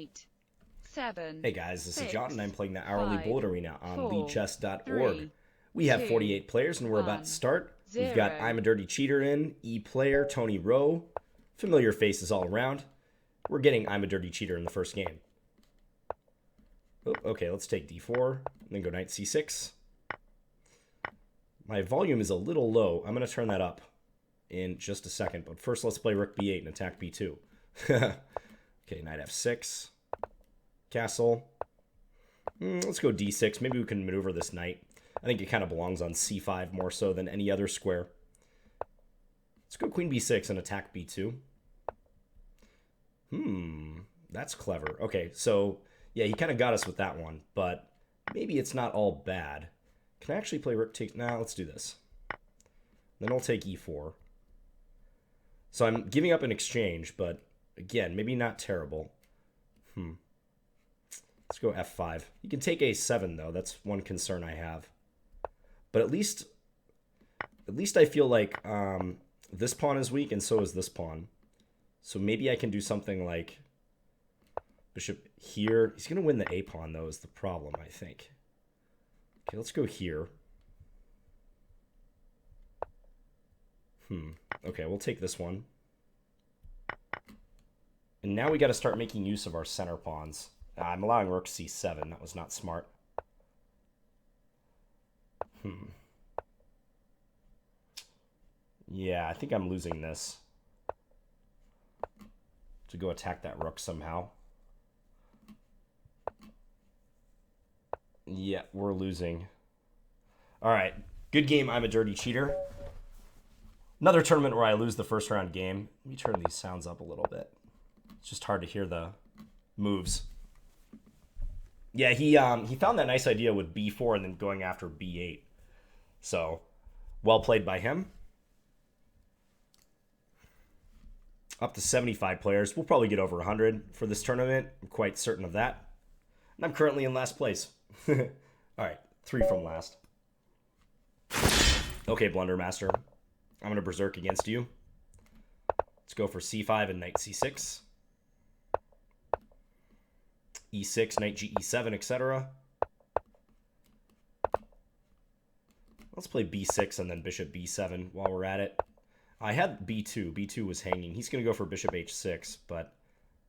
8, 7. Hey guys, this is 6, John, and I'm playing the Hourly 5, Bullet Arena on 4, lichess.org. 3, We have 2, 48 players, and we're about 1, to start. We've got 0. I'm a Dirty Cheater in, E-Player, Tony Rowe, familiar faces all around. We're getting I'm a Dirty Cheater in the first game. Oh, okay, let's take D4, then go knight C6. My volume is a little low. I'm going to turn that up in just a second, but first let's play Rook B8 and attack B2. Okay, knight F6, castle. Let's go D6. Maybe we can maneuver this knight. I think it kind of belongs on C5 more so than any other square. Let's go Queen B6 and attack B2. That's clever. Okay, so yeah, he kind of got us with that one, but maybe it's not all bad. Can I actually play Rook takes? Nah, let's do this. Then I'll take E4. So I'm giving up an exchange, but again, maybe not terrible. Let's go F5. You can take A7 though. That's one concern I have. But at least I feel like this pawn is weak, and so is this pawn. So maybe I can do something like bishop here. He's gonna win the A pawn though, is the problem, I think. Okay, let's go here. Okay, we'll take this one. And now we got to start making use of our center pawns. I'm allowing Rook C7. That was not smart. Yeah, I think I'm losing this. To go attack that rook somehow. Yeah, we're losing. All right, good game. I'm a Dirty Cheater. Another tournament where I lose the first round game. Let me turn these sounds up a little bit. It's just hard to hear the moves. Yeah, he found that nice idea with B4 and then going after B8. So, well played by him. Up to 75 players. We'll probably get over 100 for this tournament. I'm quite certain of that. And I'm currently in last place. All right, 3 from last. Okay, Blundermaster. I'm going to berserk against you. Let's go for C5 and knight C6. E6, knight G7, etc. Let's play B6 and then bishop B7 while we're at it. I had B2. B2 was hanging. He's going to go for bishop H6, but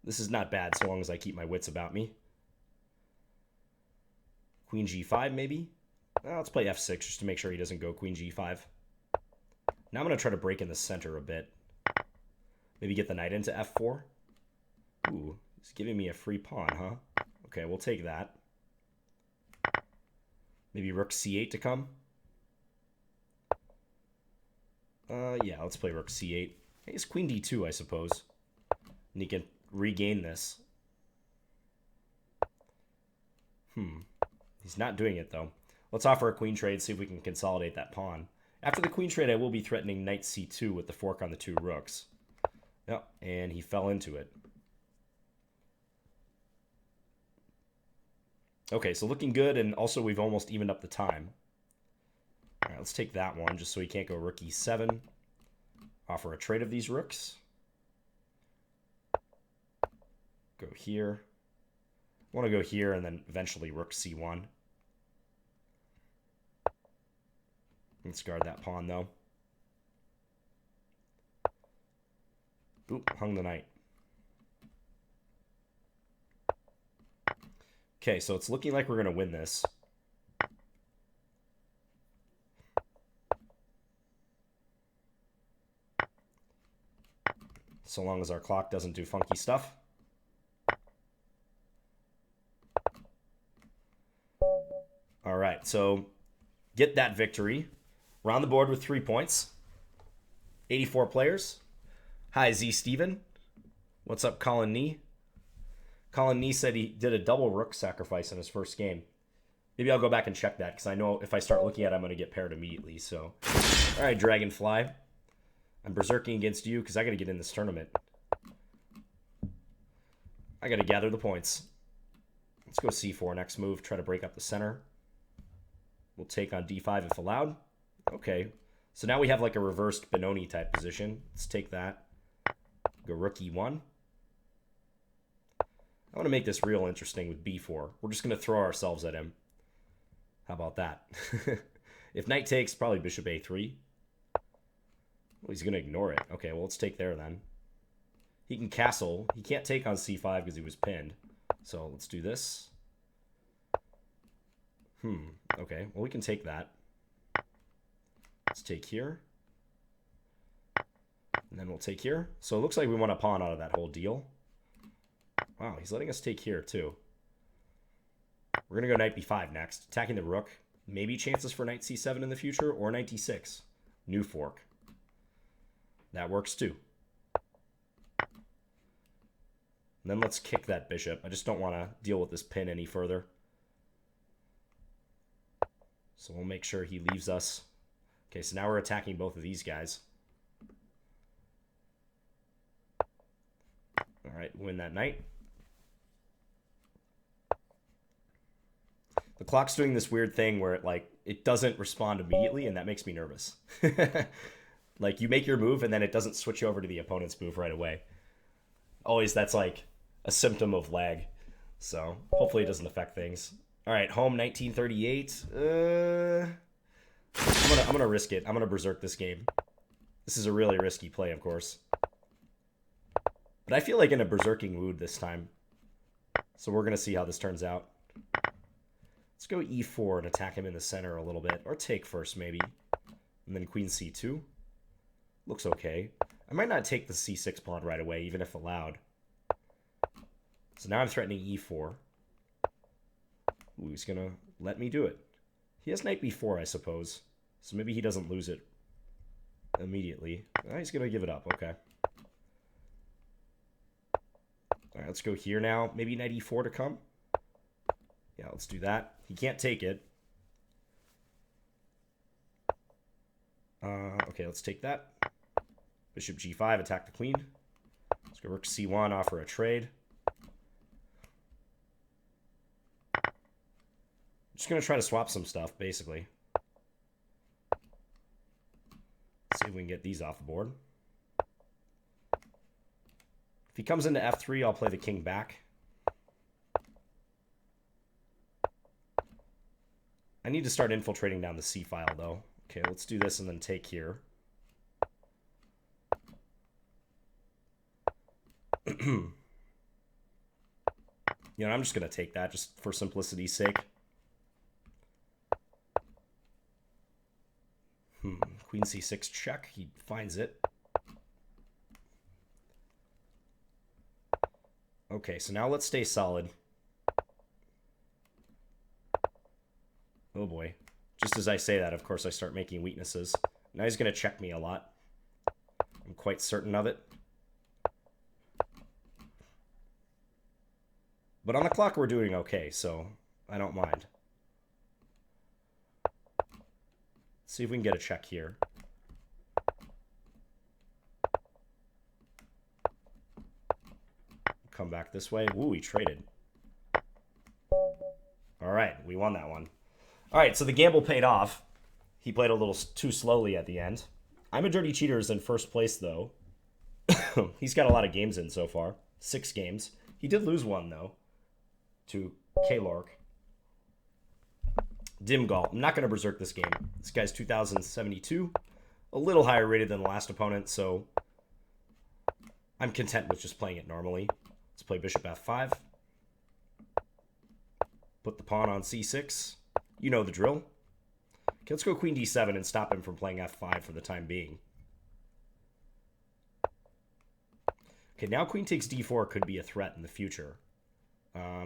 this is not bad so long as I keep my wits about me. Queen G5, maybe? Let's play F6 just to make sure he doesn't go Queen G5. Now I'm going to try to break in the center a bit. Maybe get the knight into F4. Ooh, he's giving me a free pawn, huh? Okay, we'll take that. Maybe Rook C8 to come. Yeah, let's play Rook C8. I guess Queen D2, I suppose. And he can regain this. He's not doing it, though. Let's offer a queen trade, see if we can consolidate that pawn. After the queen trade, I will be threatening knight C2 with the fork on the 2 rooks. Yep, and he fell into it. Okay, so looking good, and also we've almost evened up the time. All right, let's take that one, just so he can't go Rook E7. Offer a trade of these rooks. Go here. I want to go here, and then eventually Rook C1. Let's guard that pawn, though. Oop, hung the knight. Okay, so it's looking like we're going to win this. So long as our clock doesn't do funky stuff. All right, so get that victory. We're on the board with 3 points. 84 players. Hi, Z Steven. What's up, Colin Nee? Colin Nee said he did a double rook sacrifice in his first game. Maybe I'll go back and check that, because I know if I start looking at it, I'm going to get paired immediately. So, all right, Dragonfly. I'm berserking against you because I got to get in this tournament. I got to gather the points. Let's go C4 next move. Try to break up the center. We'll take on D5 if allowed. Okay. So now we have like a reversed Benoni type position. Let's take that. Go Rook E1. I want to make this real interesting with b4. We're just going to throw ourselves at him. How about that? If knight takes, probably bishop a3. Well, he's going to ignore it. Okay, well, let's take there then. He can castle. He can't take on c5 because he was pinned. So let's do this. Okay, well, we can take that. Let's take here. And then we'll take here. So it looks like we want a pawn out of that whole deal. Wow, he's letting us take here too. We're going to go knight b5 next. Attacking the rook. Maybe chances for knight c7 in the future or knight d6. New fork. That works too. And then let's kick that bishop. I just don't want to deal with this pin any further. So we'll make sure he leaves us. Okay, so now we're attacking both of these guys. All right, win that knight. The clock's doing this weird thing where it doesn't respond immediately, and that makes me nervous. Like, you make your move, and then it doesn't switch over to the opponent's move right away. Always, that's like a symptom of lag. So, hopefully it doesn't affect things. All right, home 1938. I'm gonna risk it. I'm gonna berserk this game. This is a really risky play, of course. But I feel like in a berserking mood this time. So we're gonna see how this turns out. Let's go e4 and attack him in the center a little bit. Or take first, maybe. And then queen c2. Looks okay. I might not take the c6 pawn right away, even if allowed. So now I'm threatening e4. Ooh, he's going to let me do it. He has knight b4, I suppose. So maybe he doesn't lose it immediately. Oh, he's going to give it up. Okay. All right, let's go here now. Maybe knight e4 to come. Yeah, let's do that. He can't take it. Okay, let's take that. Bishop g5, attack the queen. Let's go rook c1, offer a trade. Just going to try to swap some stuff, basically. See if we can get these off the board. If he comes into f3, I'll play the king back. I need to start infiltrating down the c file, though. Okay, let's do this and then take here. You know, I'm just going to take that just for simplicity's sake. Queen c6 check. He finds it. Okay, so now let's stay solid. Oh boy. Just as I say that, of course, I start making weaknesses. Now he's going to check me a lot. I'm quite certain of it. But on the clock, we're doing okay, so I don't mind. Let's see if we can get a check here. Come back this way. Ooh, he traded. All right, we won that one. All right, so the gamble paid off. He played a little too slowly at the end. I'm a Dirty Cheater is in first place, though. He's got a lot of games in so far. 6 games. He did lose one, though, to K-Lark. Dimgall. I'm not going to berserk this game. This guy's 2072. A little higher rated than the last opponent, so I'm content with just playing it normally. Let's play bishop f5. Put the pawn on c6. You know the drill. Okay, let's go queen d7 and stop him from playing f5 for the time being. Okay, now queen takes d4 could be a threat in the future.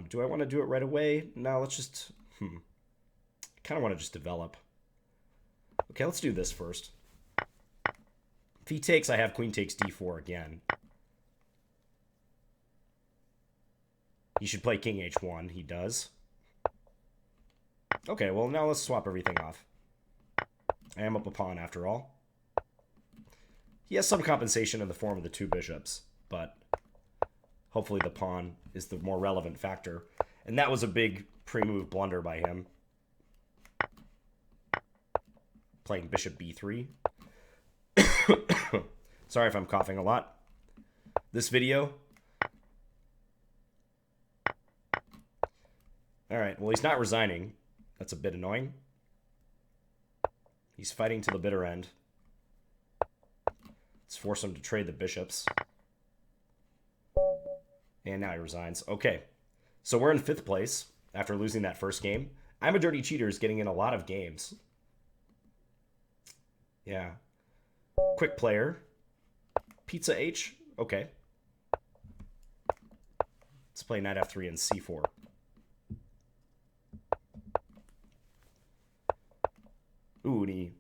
Do I want to do it right away? No, let's just... I kind of want to just develop. Okay, let's do this first. If he takes, I have queen takes d4 again. He should play king h1. He does. Okay, well, now let's swap everything off. I am up a pawn after all. He has some compensation in the form of the 2 bishops, but hopefully the pawn is the more relevant factor. And that was a big pre-move blunder by him. Playing bishop b3. Sorry if I'm coughing a lot. This video All right, well, he's not resigning. That's a bit annoying. He's fighting to the bitter end. Let's force him to trade the bishops. And now he resigns. Okay, so we're in 5th place after losing that first game. I'm a Dirty Cheater is getting in a lot of games. Yeah. Quick player. Pizza H. Okay. Let's play knight f3 and c4. Ooh, and he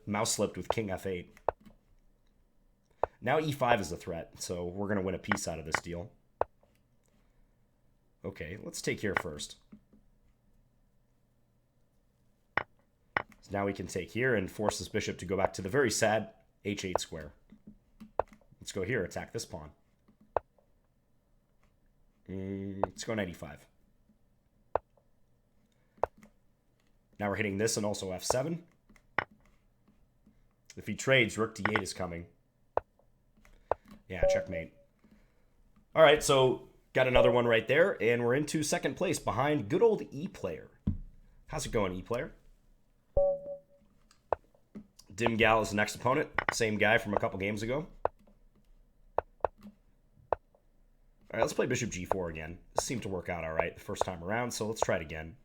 mouse slipped with king f8. Now e5 is a threat, so we're going to win a piece out of this deal. Okay, let's take here first. So now we can take here and force this bishop to go back to the very sad h8 square. Let's go here, attack this pawn. Let's go knight e5. Now we're hitting this and also f7. If he trades, rook d8 is coming. Yeah, checkmate. All right, so got another one right there, and we're into 2nd place behind good old E-Player. How's it going, E-Player? Dim Gal is the next opponent. Same guy from a couple games ago. All right, let's play bishop g4 again. This seemed to work out all right the first time around, so let's try it again.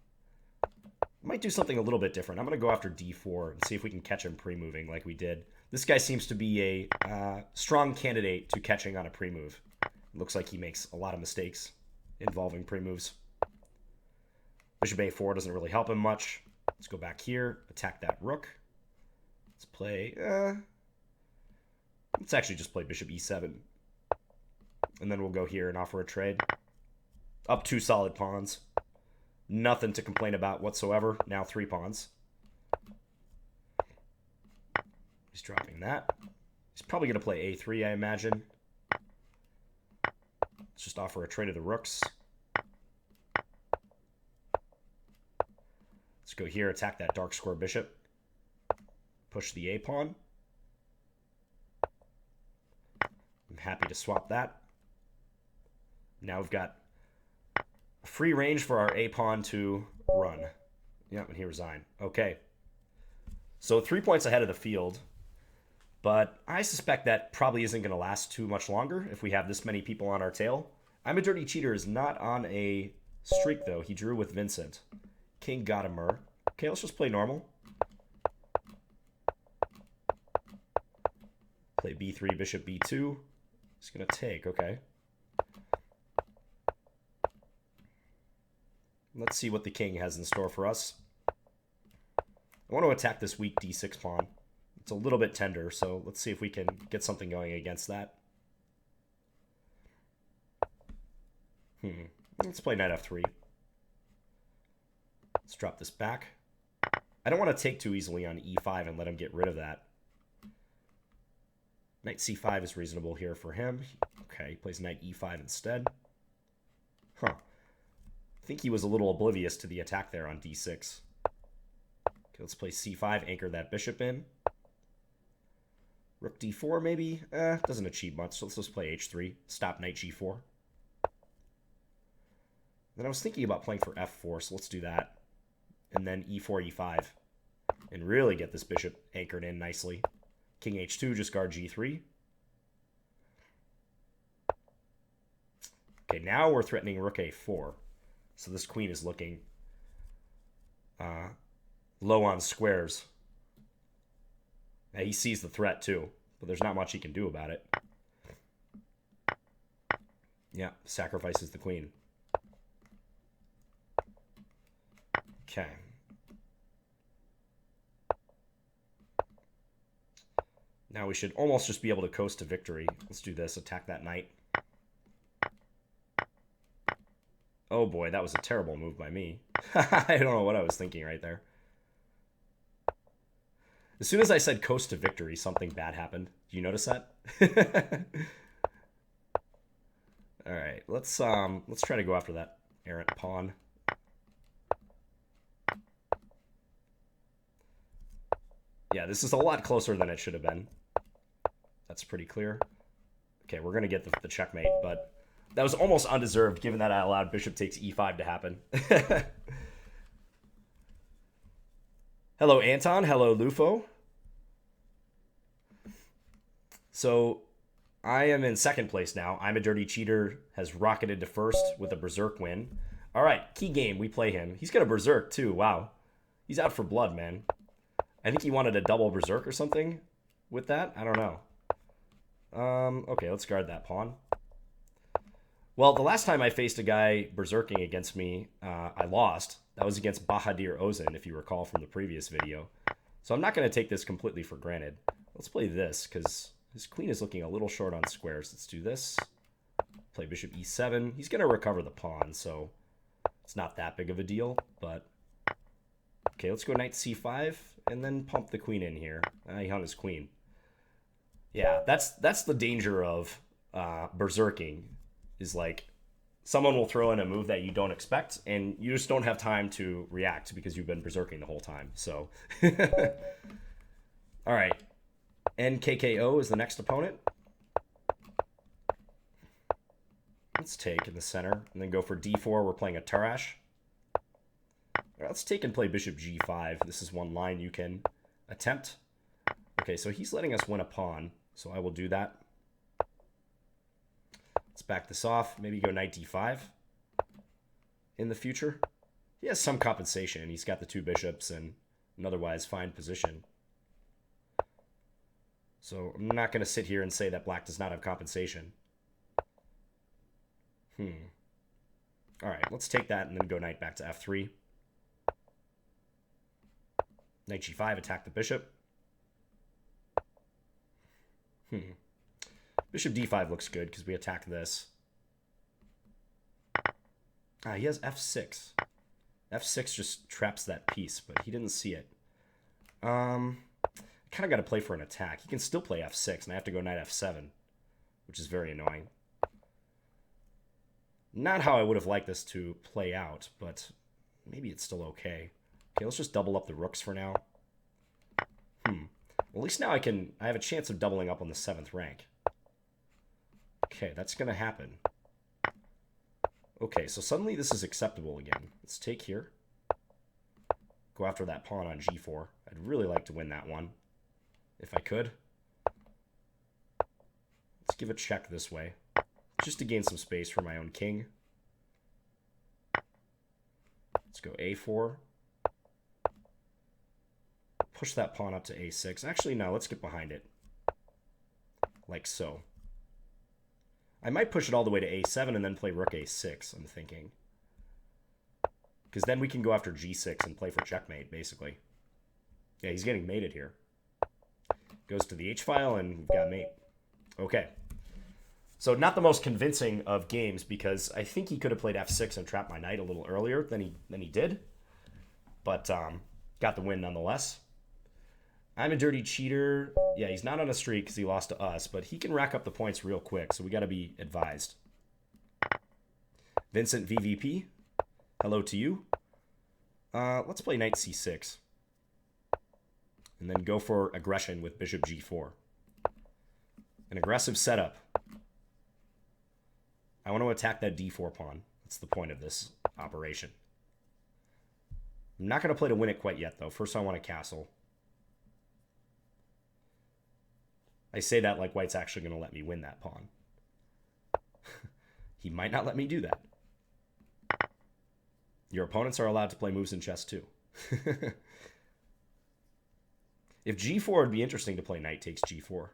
Might do something a little bit different. I'm going to go after d4 and see if we can catch him pre-moving like we did. This guy seems to be a strong candidate to catching on a pre-move. Looks like he makes a lot of mistakes involving pre-moves. Bishop a4 doesn't really help him much. Let's go back here, attack that rook. Let's play... let's actually just play bishop e7. And then we'll go here and offer a trade. Up 2 solid pawns. Nothing to complain about whatsoever. Now 3 pawns. He's dropping that. He's probably going to play a3, I imagine. Let's just offer a trade of the rooks. Let's go here, attack that dark square bishop. Push the a pawn. I'm happy to swap that. Now we've got free range for our a pawn to run. Yep, and he resigned. Okay. So 3 points ahead of the field. But I suspect that probably isn't going to last too much longer if we have this many people on our tail. I'm a Dirty Cheater is not on a streak, though. He drew with Vincent. King Gadamer. Okay, let's just play normal. Play b3, bishop b2. He's going to take, okay. Let's see what the king has in store for us. I want to attack this weak d6 pawn. It's a little bit tender, so let's see if we can get something going against that. Let's play knight f3. Let's drop this back. I don't want to take too easily on e5 and let him get rid of that. Knight c5 is reasonable here for him. Okay, he plays knight e5 instead. Huh. I think he was a little oblivious to the attack there on d6. Okay, let's play c5, anchor that bishop in. Rook d4 maybe? Doesn't achieve much, so let's just play h3. Stop knight g4. Then I was thinking about playing for f4, so let's do that. And then e4, e5. And really get this bishop anchored in nicely. King h2, just guard g3. Okay, now we're threatening rook a4. So this queen is looking low on squares. Now he sees the threat too, but there's not much he can do about it. Yeah, sacrifices the queen. Okay. Now we should almost just be able to coast to victory. Let's do this, attack that knight. Oh boy, that was a terrible move by me. I don't know what I was thinking right there. As soon as I said coast to victory, something bad happened. Do you notice that? All right, let's try to go after that errant pawn. Yeah, this is a lot closer than it should have been. That's pretty clear. Okay, we're gonna get the checkmate, but That was almost undeserved, given that I allowed bishop takes e5 to happen. Hello, Anton. Hello, Lufo. So I am in second place now. I'm a Dirty Cheater has rocketed to first with a Berserk win. All right, key game. We play him. He's got a Berserk, too. Wow. He's out for blood, man. I think he wanted a double Berserk or something with that. I don't know. Okay, let's guard that pawn. Well, the last time I faced a guy berserking against me, I lost. That was against Bahadir Ozan, if you recall from the previous video. So I'm not going to take this completely for granted. Let's play this, because his queen is looking a little short on squares. Let's do this. Play bishop e7. He's going to recover the pawn, so it's not that big of a deal. But okay, let's go knight c5, and then pump the queen in here. He hung his queen. Yeah, that's the danger of berserking. Is like someone will throw in a move that you don't expect, and you just don't have time to react because you've been berserking the whole time. So, all right. NKKO is the next opponent. Let's take in the center and then go for d4. We're playing a Tarash. All right, let's take and play bishop g5. This is one line you can attempt. Okay, so he's letting us win a pawn, so I will do that. Let's back this off. Maybe go knight d5 in the future. He has some compensation. He's got the two bishops and an otherwise fine position. So I'm not going to sit here and say that black does not have compensation. All right, let's take that and then go knight back to f3. Knight g5, attack the bishop. Bishop d5 looks good because we attack this. He has f6. f6 just traps that piece, but he didn't see it. I kind of got to play for an attack. He can still play f6, and I have to go knight f7, which is very annoying. Not how I would have liked this to play out, but maybe it's still okay. Okay, let's just double up the rooks for now. Well, at least now I have a chance of doubling up on the 7th rank. Okay, that's going to happen. Okay, so suddenly this is acceptable again. Let's take here. Go after that pawn on g4. I'd really like to win that one, if I could. Let's give a check this way, just to gain some space for my own king. Let's go a4. Push that pawn up to a6. Actually, no, let's get behind it. Like so. I might push it all the way to a7 and then play rook a6, I'm thinking. Because then we can go after g6 and play for checkmate, basically. Yeah, he's getting mated here. Goes to the h-file, and we've got mate. Okay. So not the most convincing of games, because I think he could have played f6 and trapped my knight a little earlier than he did. But got the win nonetheless. I'm a Dirty Cheater. Yeah, he's not on a streak because he lost to us, but he can rack up the points real quick, so we got to be advised. Vincent VVP, hello to you. Let's play knight c6. And then go for aggression with bishop g4. An aggressive setup. I want to attack that d4 pawn. That's the point of this operation. I'm not going to play to win it quite yet, though. First, I want a castle. I say that like white's actually going to let me win that pawn. He might not let me do that. Your opponents are allowed to play moves in chess, too. If g4 would be interesting to play knight takes g4.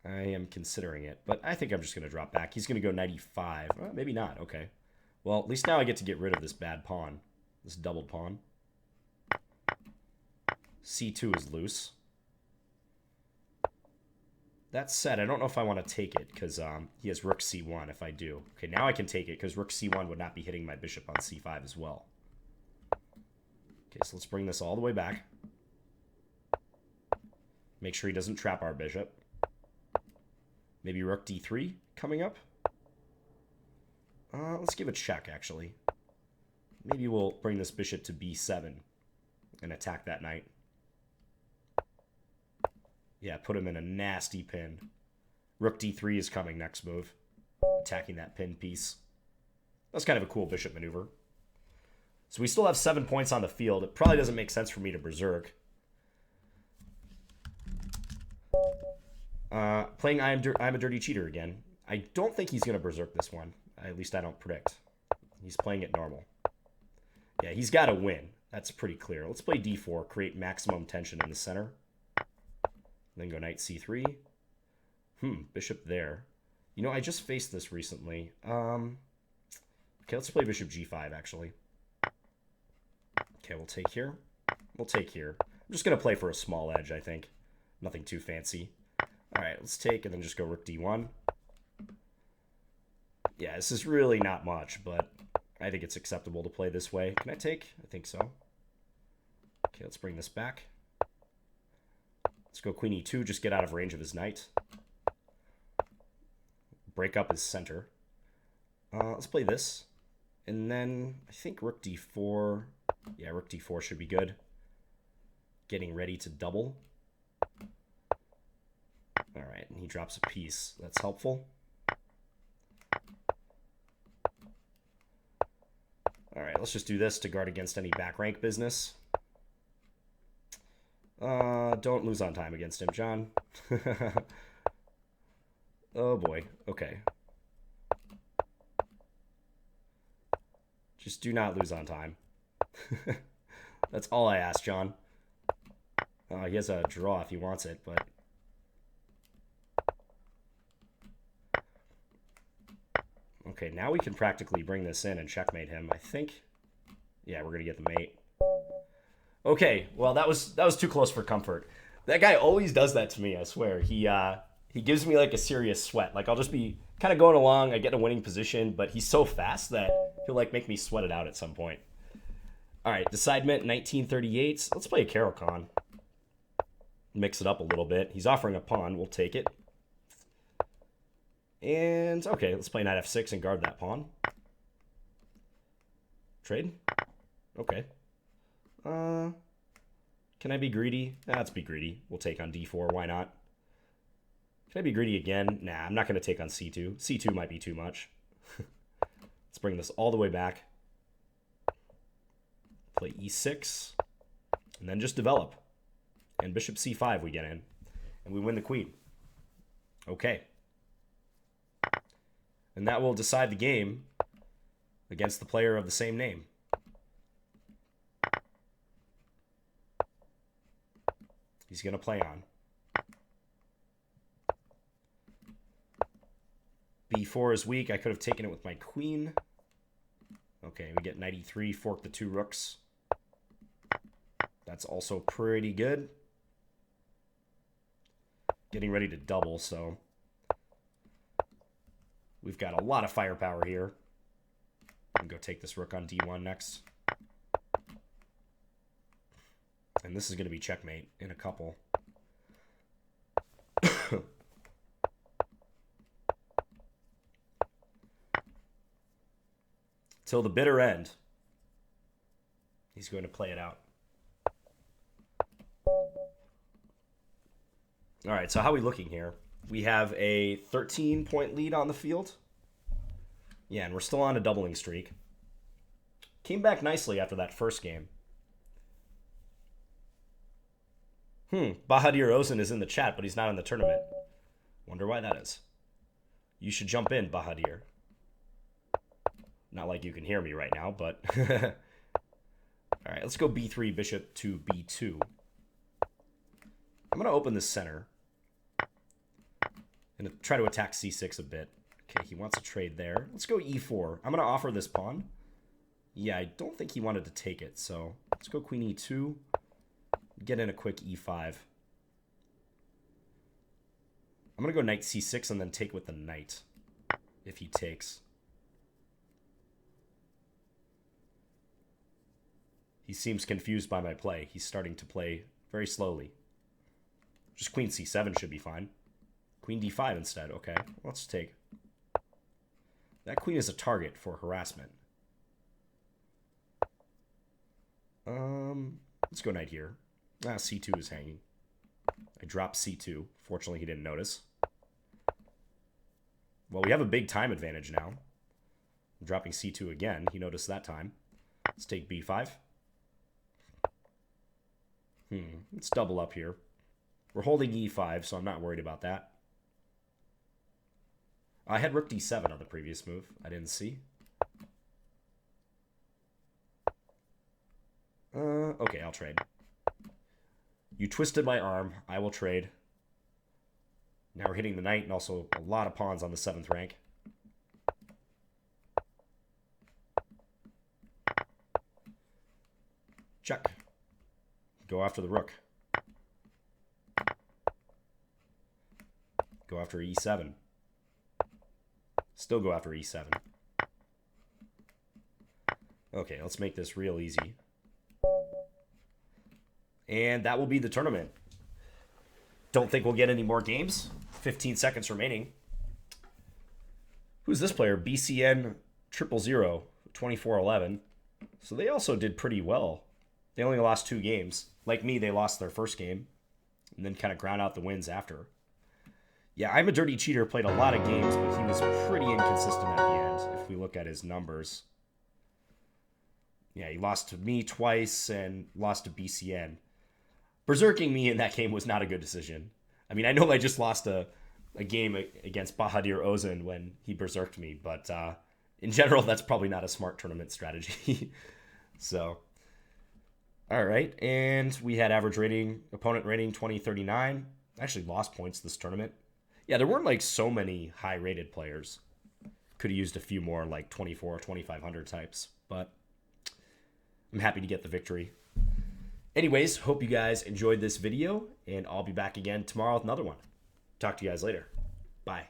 I am considering it, but I think I'm just going to drop back. He's going to go knight e5. Well, maybe not. Okay. Well, at least now I get to get rid of this bad pawn. This doubled pawn. c2 is loose. That said, I don't know if I want to take it because he has rook c1 if I do. Okay, now I can take it because rook c1 would not be hitting my bishop on c5 as well. Okay, so let's bring this all the way back. Make sure he doesn't trap our bishop. Maybe rook d3 coming up. Let's give a check, actually. Maybe we'll bring this bishop to b7 and attack that knight. Yeah, put him in a nasty pin. Rook d3 is coming next move. attacking that pin piece. That's kind of a cool bishop maneuver. So we still have 7 points on the field. It probably doesn't make sense for me to berserk. Playing I'm a Dirty Cheater again. I don't think he's going to berserk this one. At least I don't predict. He's playing it normal. Yeah, he's got to win. That's pretty clear. Let's play d4, create maximum tension in the center. Then go knight c3. Bishop there. You know, I just faced this recently. Okay, let's play bishop g5, actually. Okay, we'll take here. We'll take here. I'm just going to play for a small edge, I think. Nothing too fancy. All right, let's take and then just go rook d1. Yeah, this is really not much, but I think it's acceptable to play this way. Can I take? I think so. Okay, let's bring this back. Let's go queen e2, just get out of range of his knight. Break up his center. Let's play this. And then I think rook d4. Yeah, rook d4 should be good. Getting ready to double. All right, and he drops a piece. That's helpful. All right, let's just do this to guard against any back rank business. Don't lose on time against him, John. Oh boy, okay. Just do not lose on time. That's all I ask, John. He has a draw if he wants it, but... Okay, now we can practically bring this in and checkmate him, I think. Yeah, we're going to get the mate. Okay, well, that was too close for comfort. That guy always does that to me, I swear. He gives me, like, a serious sweat. Like, I'll just be kind of going along, I get in a winning position, but he's so fast that he'll, like, make me sweat it out at some point. All right, decidement 1938. Let's play a Caro-Kann. Mix it up a little bit. He's offering a pawn. We'll take it. And, okay, let's play knight f6 and guard that pawn. Trade? Okay. Can I be greedy? Let's be greedy. We'll take on d4. Why not? Can I be greedy again? Nah, I'm not going to take on c2. c2 might be too much. Let's bring this all the way back. Play e6. And then just develop. And bishop c5 we get in. And we win the queen. Okay. And that will decide the game against the player of the same name. He's going to play on. b4 is weak. I could have taken it with my queen. Okay, we get knight e3, fork the two rooks. That's also pretty good. Getting ready to double, so we've got a lot of firepower here. I'm going to go take this rook on d1 next. And this is going to be checkmate in a couple. Till the bitter end, he's going to play it out. All right, so how are we looking here? We have a 13-point lead on the field. Yeah, and we're still on a doubling streak. Came back nicely after that first game. Bahadir Ozan is in the chat, but he's not in the tournament. Wonder why that is. You should jump in, Bahadir. Not like you can hear me right now, but... All right, let's go b3, bishop to b2. I'm going to open the center. And try to attack c6 a bit. Okay, he wants a trade there. Let's go e4. I'm going to offer this pawn. Yeah, I don't think he wanted to take it, so let's go queen e2. Get in a quick e5. I'm going to go knight c6 and then take with the knight if he takes. He seems confused by my play. He's starting to play very slowly. Just queen c7 should be fine. Queen d5 instead. Okay, let's take. That queen is a target for harassment. Let's go knight here. c2 is hanging. I dropped c2. Fortunately, he didn't notice. Well, we have a big time advantage now. I'm dropping c2 again. He noticed that time. Let's take b5. Let's double up here. We're holding e5, so I'm not worried about that. I had rook d7 on the previous move. I didn't see. Okay, I'll trade. You twisted my arm. I will trade. Now we're hitting the knight and also a lot of pawns on the 7th rank. Check. Go after the rook. Go after e7. Still go after e7. Okay, let's make this real easy. And that will be the tournament. Don't think we'll get any more games. 15 seconds remaining. Who's this player? BCN 000 2411. So they also did pretty well. They only lost 2 games. Like me, they lost their first game and then kind of ground out the wins after. Yeah, I'm a Dirty Cheater, played a lot of games, but he was pretty inconsistent at the end if we look at his numbers. Yeah, he lost to me twice and lost to BCN. Berserking me in that game was not a good decision. I mean, I know I just lost a game against Bahadir Ozan when he berserked me, but in general, that's probably not a smart tournament strategy. So, all right, and we had average rating, opponent rating 2039. Actually lost points this tournament. Yeah, there weren't like so many high-rated players. Could have used a few more like 24 or 2500 types, but I'm happy to get the victory. Anyways, hope you guys enjoyed this video, and I'll be back again tomorrow with another one. Talk to you guys later. Bye.